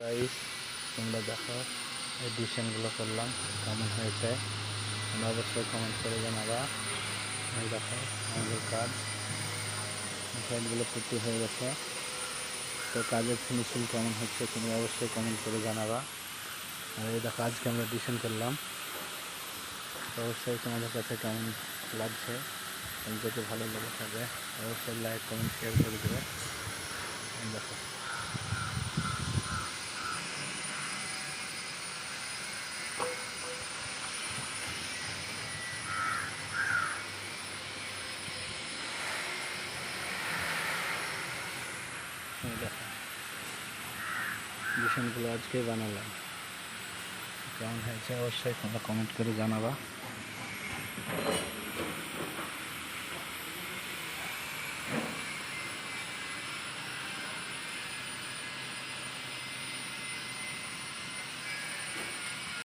Guys, তোমরা দেখো এই ডিজাইনগুলো করলাম কেমন হয়েছে তোমরা অবশ্যই কমেন্ট করে জানাবা। এই দেখো আমাদের কাজ সাইডগুলো পুটি হয়ে গেছে, তো কাজের ফিনিশিং কেমন হচ্ছে তোমরা অবশ্যই কমেন্ট করে জানাবা। আর এই দেখো আজকে আমরা ডিজাইন করলাম, তো অবশ্যই তোমাদের কাছে কেমন লাগছে, যদি ভালো লেগে থাকে অবশ্যই লাইক কমেন্ট শেয়ার করে দেবে। দেখো দেখো ডিজাইনগুলো আজকেই বানালাম, কেমন হয়েছে অবশ্যই তোমরা কমেন্ট করে জানাবা।